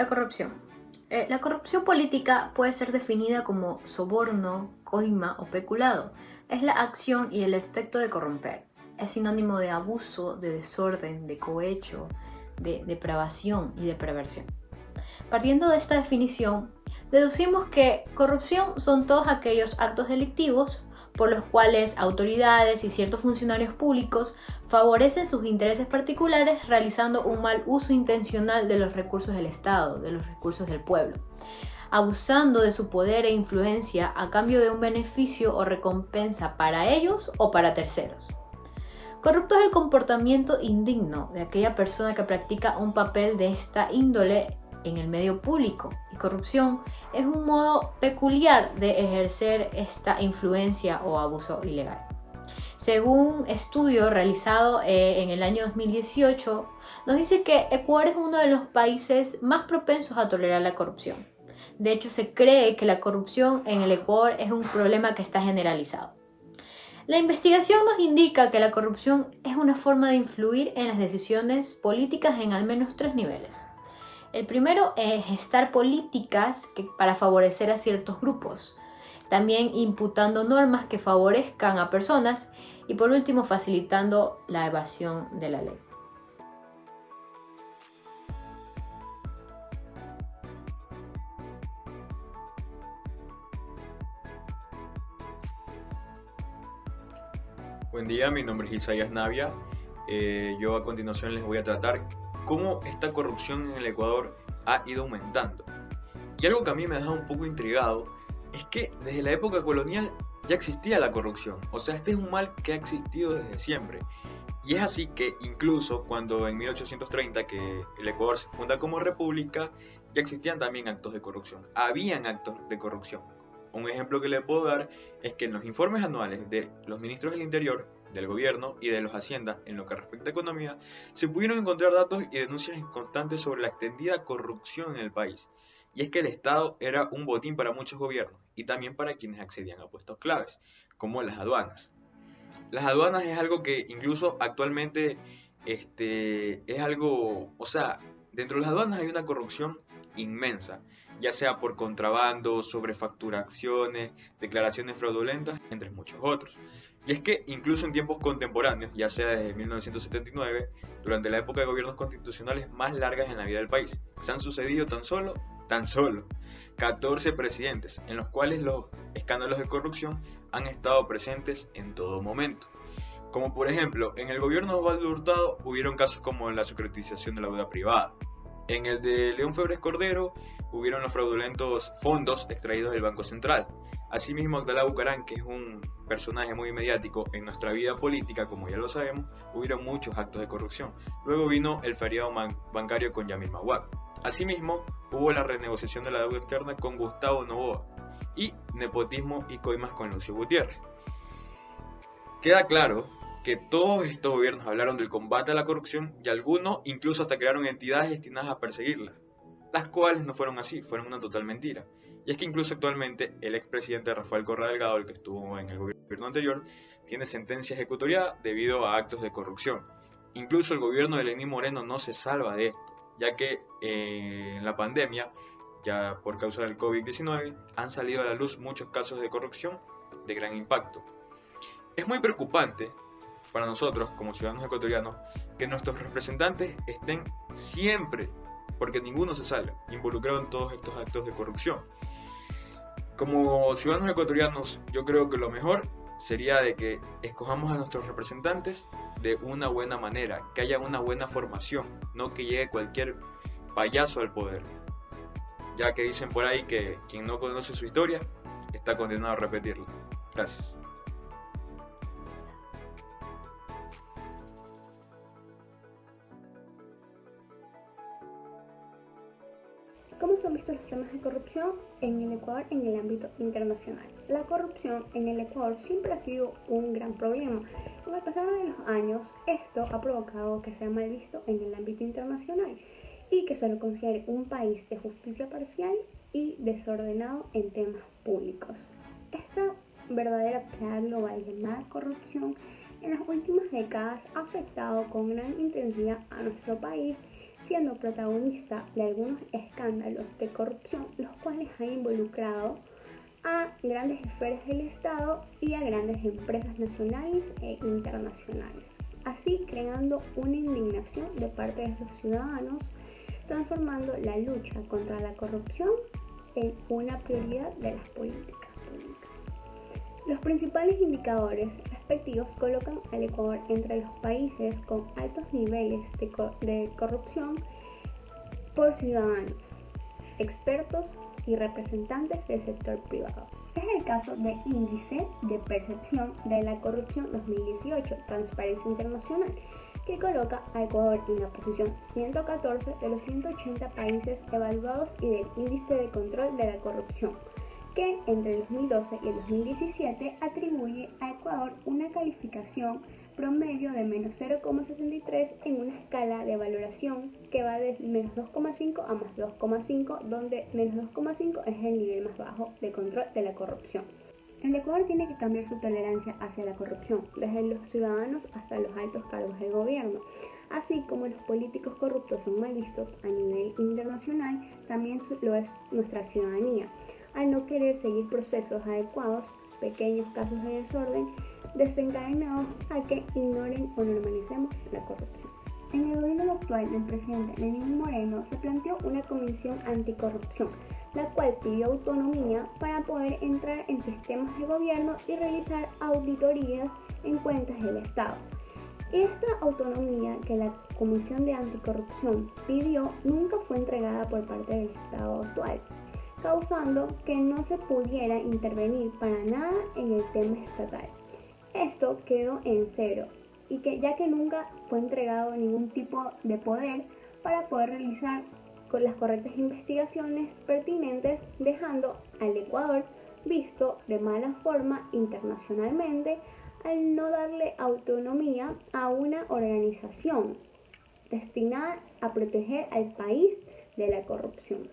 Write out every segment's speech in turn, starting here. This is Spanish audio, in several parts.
La corrupción. La corrupción política puede ser definida como soborno, coima o peculado. Es la acción y el efecto de corromper. Es sinónimo de abuso, de desorden, de cohecho, de depravación y de perversión. Partiendo de esta definición, deducimos que corrupción son todos aquellos actos delictivos por los cuales autoridades y ciertos funcionarios públicos favorecen sus intereses particulares realizando un mal uso intencional de los recursos del Estado, de los recursos del pueblo, abusando de su poder e influencia a cambio de un beneficio o recompensa para ellos o para terceros. Corrupto es el comportamiento indigno de aquella persona que practica un papel de esta índole en el medio público, y corrupción es un modo peculiar de ejercer esta influencia o abuso ilegal. Según un estudio realizado en el año 2018, nos dice que Ecuador es uno de los países más propensos a tolerar la corrupción. De hecho, se cree que la corrupción en el Ecuador es un problema que está generalizado. La investigación nos indica que la corrupción es una forma de influir en las decisiones políticas en al menos 3 niveles. El primero es gestar políticas para favorecer a ciertos grupos, también imputando normas que favorezcan a personas y por último facilitando la evasión de la ley. Buen día, mi nombre es Isaías Navia. Yo a continuación les voy a tratar cómo esta corrupción en el Ecuador ha ido aumentando. Y algo que a mí me ha dejado un poco intrigado es que desde la época colonial ya existía la corrupción. O sea, este es un mal que ha existido desde siempre. Y es así que incluso cuando en 1830 que el Ecuador se funda como república, ya existían también actos de corrupción. Habían actos de corrupción. Un ejemplo que le puedo dar es que en los informes anuales de los ministros del Interior, del Gobierno y de los Haciendas en lo que respecta a economía, se pudieron encontrar datos y denuncias constantes sobre la extendida corrupción en el país. Y es que el Estado era un botín para muchos gobiernos y también para quienes accedían a puestos claves, como las aduanas. Las aduanas es algo que incluso actualmente es algo, o sea, dentro de las aduanas hay una corrupción inmensa, ya sea por contrabando, sobrefacturaciones, declaraciones fraudulentas, entre muchos otros. Y es que incluso en tiempos contemporáneos, ya sea desde 1979, durante la época de gobiernos constitucionales más largas en la vida del país, se han sucedido tan solo 14 presidentes, en los cuales los escándalos de corrupción han estado presentes en todo momento. Como por ejemplo, en el gobierno de Osvaldo Hurtado hubieron casos como la securitización de la deuda privada. En el de León Febres Cordero hubieron los fraudulentos fondos extraídos del Banco Central. Asimismo, Abdalá Bucaram, que es un personaje muy mediático en nuestra vida política, como ya lo sabemos, hubieron muchos actos de corrupción. Luego vino el feriado bancario con Yamil Maguad. Asimismo, hubo la renegociación de la deuda externa con Gustavo Noboa y nepotismo y coimas con Lucio Gutiérrez. Queda claro que todos estos gobiernos hablaron del combate a la corrupción y algunos incluso hasta crearon entidades destinadas a perseguirla, las cuales no fueron así, fueron una total mentira. Y es que incluso actualmente el expresidente Rafael Correa Delgado, el que estuvo en el gobierno anterior, tiene sentencia ejecutoria debido a actos de corrupción. Incluso el gobierno de Lenín Moreno no se salva de esto, ya que en la pandemia, ya por causa del COVID-19, han salido a la luz muchos casos de corrupción de gran impacto. Es muy preocupante para nosotros, como ciudadanos ecuatorianos, que nuestros representantes estén siempre, porque ninguno se sale, involucrado en todos estos actos de corrupción. Como ciudadanos ecuatorianos, yo creo que lo mejor sería de que escojamos a nuestros representantes de una buena manera, que haya una buena formación, no que llegue cualquier payaso al poder. Ya que dicen por ahí que quien no conoce su historia está condenado a repetirla. Gracias. ¿Cómo son vistos los temas de corrupción en el Ecuador en el ámbito internacional? La corrupción en el Ecuador siempre ha sido un gran problema. Con el pasar de los años, esto ha provocado que sea mal visto en el ámbito internacional y que se lo considere un país de justicia parcial y desordenado en temas públicos. Esta verdadera plaga global llamada corrupción en las últimas décadas ha afectado con gran intensidad a nuestro país siendo protagonista de algunos escándalos de corrupción, los cuales han involucrado a grandes esferas del Estado y a grandes empresas nacionales e internacionales, así creando una indignación de parte de los ciudadanos, transformando la lucha contra la corrupción en una prioridad de las políticas públicas. Los principales indicadores respectivos colocan al Ecuador entre los países con altos niveles de corrupción por ciudadanos, expertos y representantes del sector privado. Es el caso del Índice de Percepción de la Corrupción 2018, Transparencia Internacional, que coloca a Ecuador en la posición 114 de los 180 países evaluados y del Índice de Control de la Corrupción, que entre el 2012 y el 2017 atribuye a Ecuador una calificación promedio de menos 0,63 en una escala de valoración que va de menos 2,5 a más 2,5, donde menos 2,5 es el nivel más bajo de control de la corrupción. El Ecuador tiene que cambiar su tolerancia hacia la corrupción, desde los ciudadanos hasta los altos cargos del gobierno. Así como los políticos corruptos son mal vistos a nivel internacional, también lo es nuestra ciudadanía, al no querer seguir procesos adecuados, pequeños casos de desorden desencadenados a que ignoren o normalicemos la corrupción. En el gobierno actual del presidente Lenín Moreno se planteó una comisión anticorrupción, la cual pidió autonomía para poder entrar en sistemas de gobierno y realizar auditorías en cuentas del Estado. Esta autonomía que la Comisión de Anticorrupción pidió nunca fue entregada por parte del Estado actual, causando que no se pudiera intervenir para nada en el tema estatal. Esto quedó en cero, y ya que nunca fue entregado ningún tipo de poder para poder realizar con las correctas investigaciones pertinentes, dejando al Ecuador visto de mala forma internacionalmente al no darle autonomía a una organización destinada a proteger al país de la corrupción.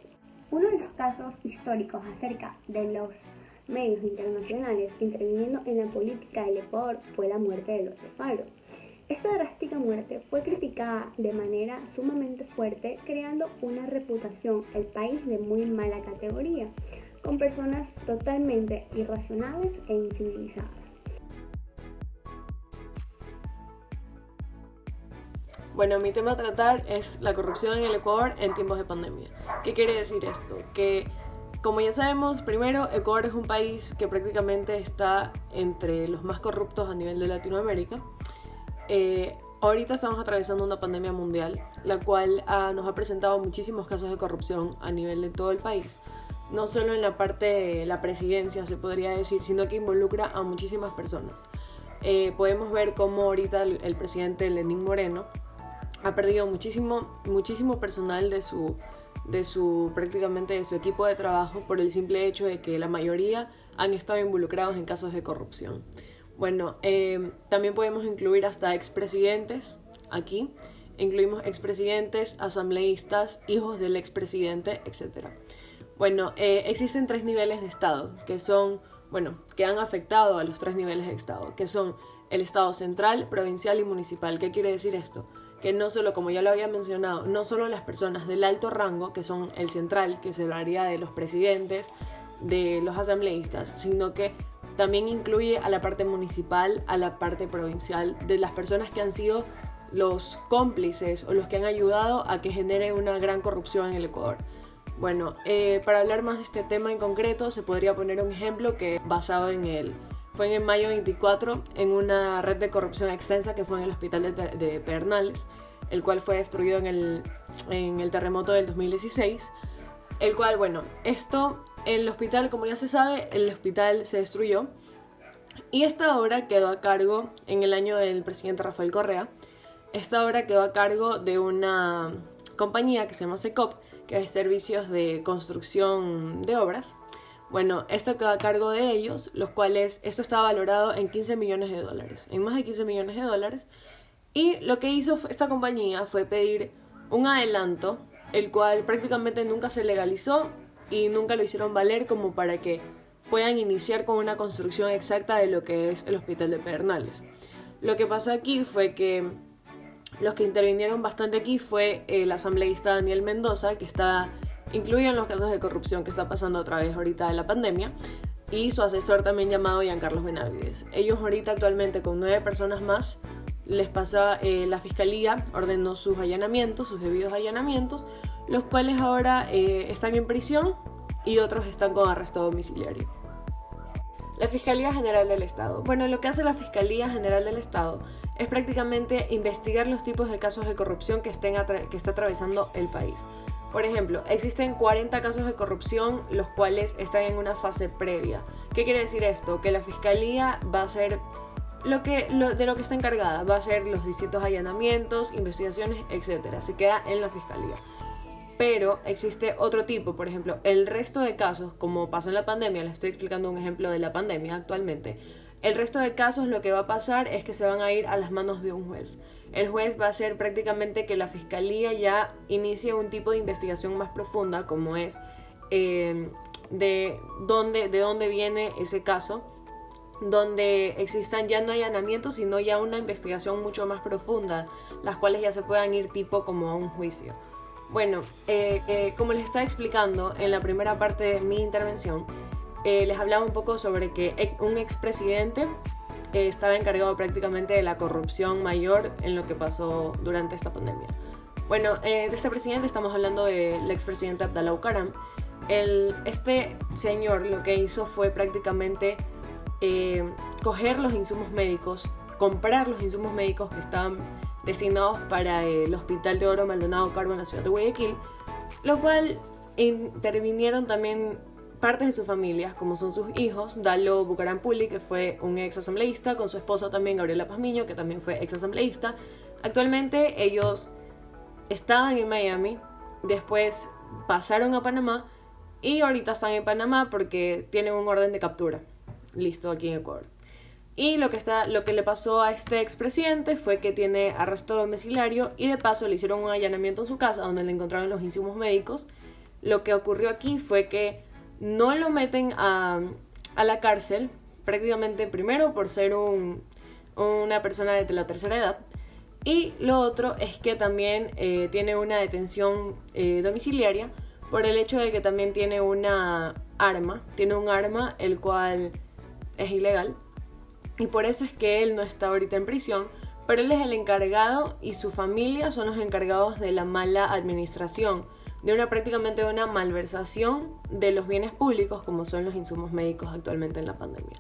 Uno de los casos históricos acerca de los medios internacionales interviniendo en la política del Ecuador fue la muerte de Los de Faro. Esta drástica muerte fue criticada de manera sumamente fuerte, creando una reputación al país de muy mala categoría, con personas totalmente irracionales e incivilizadas. Bueno, mi tema a tratar es la corrupción en el Ecuador en tiempos de pandemia. ¿Qué quiere decir esto? Que, como ya sabemos, primero, Ecuador es un país que prácticamente está entre los más corruptos a nivel de Latinoamérica. Ahorita estamos atravesando una pandemia mundial, la cual nos ha presentado muchísimos casos de corrupción a nivel de todo el país. No solo en la parte de la presidencia, se podría decir, sino que involucra a muchísimas personas. Podemos ver cómo ahorita el presidente Lenín Moreno ha perdido muchísimo personal prácticamente de su equipo de trabajo por el simple hecho de que la mayoría han estado involucrados en casos de corrupción. Bueno, también podemos incluir hasta expresidentes aquí. Incluimos expresidentes, asambleístas, hijos del expresidente, etc. Bueno, existen 3 niveles de Estado que han afectado a los 3 niveles de Estado, que son el Estado central, provincial y municipal. ¿Qué quiere decir esto? Que no solo, como ya lo había mencionado, no solo las personas del alto rango, que son el central, que se hablaría de los presidentes, de los asambleístas, sino que también incluye a la parte municipal, a la parte provincial, de las personas que han sido los cómplices o los que han ayudado a que genere una gran corrupción en el Ecuador. Bueno, para hablar más de este tema en concreto, se podría poner un ejemplo que basado fue en mayo 24, en una red de corrupción extensa que fue en el hospital de Pedernales, el cual fue destruido en el terremoto del 2016, el cual, el hospital, como ya se sabe, el hospital se destruyó y esta obra quedó a cargo, en el año del presidente Rafael Correa, esta obra quedó a cargo de una compañía que se llama SECOP, que es Servicios de Construcción de Obras. Bueno, esto quedó a cargo de ellos, los cuales, esto estaba valorado en $15 millones, en más de $15 millones, y lo que hizo esta compañía fue pedir un adelanto, el cual prácticamente nunca se legalizó y nunca lo hicieron valer como para que puedan iniciar con una construcción exacta de lo que es el hospital de Pedernales. Lo que pasó aquí fue que los que intervinieron bastante aquí fue el asambleísta Daniel Mendoza, que está incluido en los casos de corrupción que está pasando otra vez ahorita de la pandemia, y su asesor también llamado Giancarlos Benavides. Ellos ahorita actualmente con 9 personas más les pasa, la fiscalía ordenó sus allanamientos, sus debidos allanamientos, los cuales ahora están en prisión y otros están con arresto domiciliario. La Fiscalía General del Estado. Bueno, lo que hace la Fiscalía General del Estado es prácticamente investigar los tipos de casos de corrupción que está atravesando el país. Por ejemplo, existen 40 casos de corrupción, los cuales están en una fase previa. ¿Qué quiere decir esto? Que la Fiscalía va a hacer de lo que está encargada, va a hacer los distintos allanamientos, investigaciones, etc. Se queda en la Fiscalía. Pero existe otro tipo, por ejemplo, el resto de casos, como pasó en la pandemia, les estoy explicando un ejemplo de la pandemia actualmente, el resto de casos lo que va a pasar es que se van a ir a las manos de un juez. El juez va a hacer prácticamente que la fiscalía ya inicie un tipo de investigación más profunda, como es de dónde viene ese caso, donde existan ya no allanamientos, sino ya una investigación mucho más profunda, las cuales ya se puedan ir tipo como a un juicio. Bueno, como les estaba explicando en la primera parte de mi intervención, les hablaba un poco sobre que un expresidente estaba encargado prácticamente de la corrupción mayor en lo que pasó durante esta pandemia. Bueno, de este presidente estamos hablando del expresidente Abdalá Bucaram. Este señor lo que hizo fue prácticamente coger los insumos médicos, comprar los insumos médicos que estaban designados para el Hospital Teodoro Maldonado Carbo en la ciudad de Guayaquil, lo cual intervinieron también partes de su familia, como son sus hijos, Dalo Bucaram Puli, que fue un ex asambleísta, con su esposa también, Gabriela Pazmiño, que también fue ex asambleísta. Actualmente ellos estaban en Miami, después pasaron a Panamá y ahorita están en Panamá porque tienen un orden de captura listo aquí en Ecuador. Y lo que le pasó a este expresidente fue que tiene arresto domiciliario y de paso le hicieron un allanamiento en su casa donde le encontraron los insumos médicos. Lo que ocurrió aquí fue que no lo meten a la cárcel, prácticamente primero por ser una persona de la tercera edad, y lo otro es que también tiene una detención domiciliaria por el hecho de que también tiene un arma el cual es ilegal, y por eso es que él no está ahorita en prisión, pero él es el encargado y su familia son los encargados de la mala administración, prácticamente una malversación de los bienes públicos como son los insumos médicos actualmente en la pandemia.